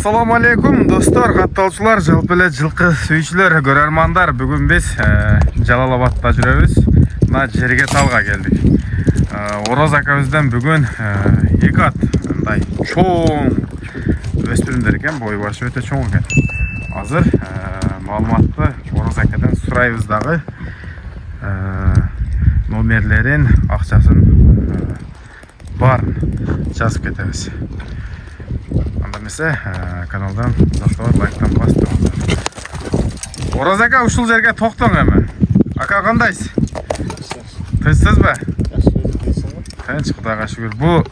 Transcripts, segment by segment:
Assalamu alaikum dostlar, kattалчылар, жалпы эле жылкы сүйүүчүлөр, көрөрмандар. Бүгүн биз Жалал-Абадта жүрөбүз. Мына жерге талга келдик. Ороз акабыздан бүгүн 2 ат мындай чоң өспүрүмдөр экен, бой башы өтө чоң экен. Азыр маалыматты Ороз акадан сурайбыз дагы. Номерлерин, акчасын барын жазып кетебиз. Каналдан узактабар, лайктан басып туруңуздар. Ороз ака, ушул жерге токтоң эми. Ака, кандайсыз? Тынчсызбы? Тынч, Кудайга шүгүр. Бул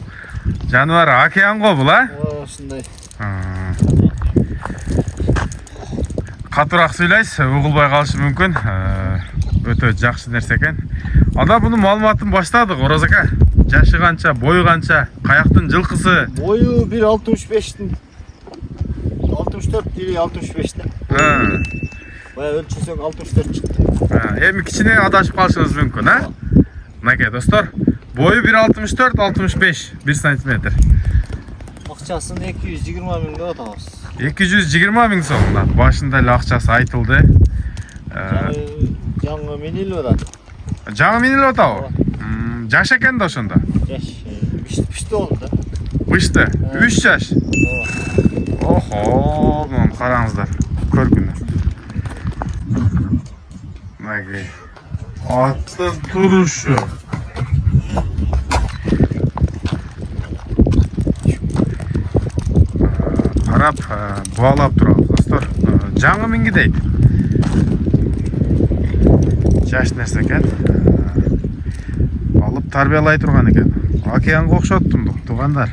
жаныбар океан го бул, а? Ушундай. Катуураак сүйлөйсүз, угулбай калышы мүмкүн. Өтө жакшы нерсе экен. Анда мунун маалыматын баштадык, Ороз ака. Жашы канча, бою канча, каяктын жылкысы? Бою 1.65'tin. 64 или 65'ten. Бая өлчөсөң 64 чыкты. Эми кичине адашып калышыңыз мүмкүн, а? Мынакей достор, бою 1.64-65, 1 сантиметр. Акчасын 220 миңге атабыз. 220 миң сом. Башында эле акчасы айтылды. Жаңы менилип атат. Жаңы менилип атабы? Жаш экен да ошондо. Жаш. Пишти болду да. Пишти. 3 жаш. Охо, мына караңыздар. Көргүнү. Мынакей. Аттын турушу. Карап, баалап турабыз, достор. Жаңы минги дейт. Жаш нерсе экен. Алып тарбиялай турган экен. Океанга окшоттум, туугандар.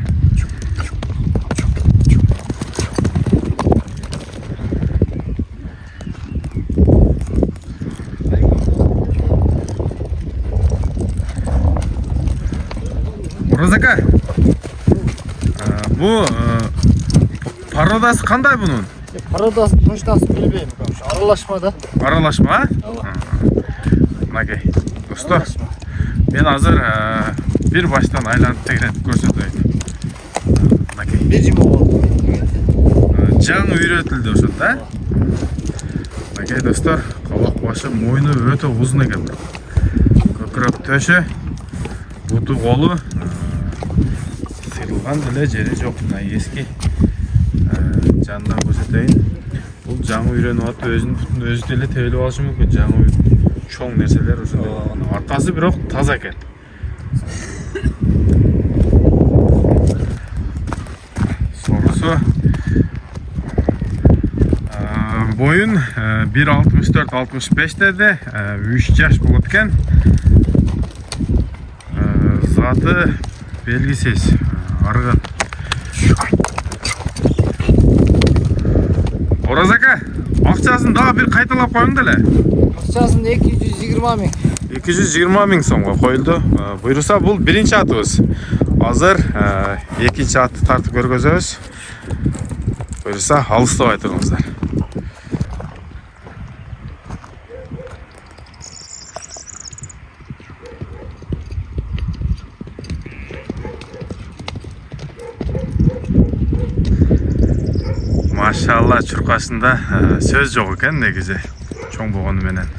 Ороз ака, бу пародасы кандай бунун? Пародасы точносын билбейм. Аралашма да. Аралашма, а? Мынакей, достор. Мен азыр бир баштан айланып тегерентип көрсөтөйүн. Мынакей. Бир жима болду. Жаңы үйрөтүлдү ошондо, а? Мынакей достор, кабак башы, мойну өтө узун экен. Көкүрөк төшү, буту колу сыйрылган деле жери жок. Мына эски жанынан көрсөтөйүн. Бул жаңы үйрөнүп атып, өзүнүн бутун өзү деле тебелип алышы мүмкүн. Жаңы чоң нерселер ошондой. Аркасы бирок таза экен. Сорусу боюн 1.64-65 деди, 3 жаш болот экен. Заты белгисиз, арган. Ороз ака, акчасын дагы бир кайталап коюң деле. Акчасын 220 миң. 220 миң сомго коюлду. Буйруса бул биринчи атыбыз. Азыр экинчи атты тартып көргөзөбүз. Буйруса алыстабай туруңуздар. Машалла, чуркасында сөз жок экен негизи. Чоң болгону менен.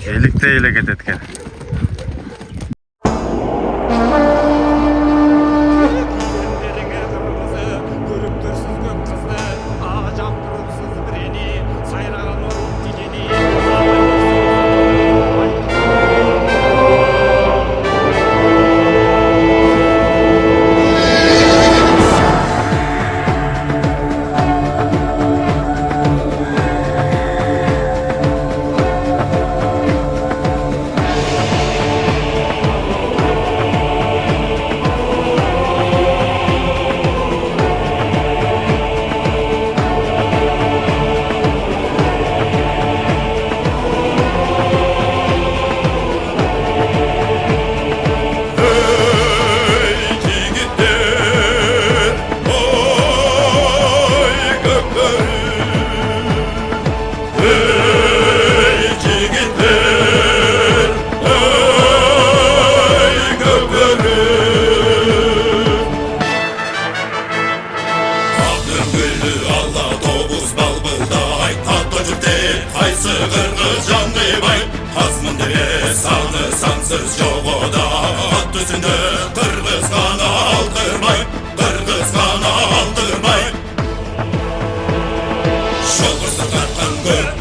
Эликтей эле кетет экен. deyip qaysı qırğız can deybay Azmın dere sağını sansız yoğu da At üstünde Qırğız qana aldırmay Qırğız qana aldırmay Şol qırsız tartqan gör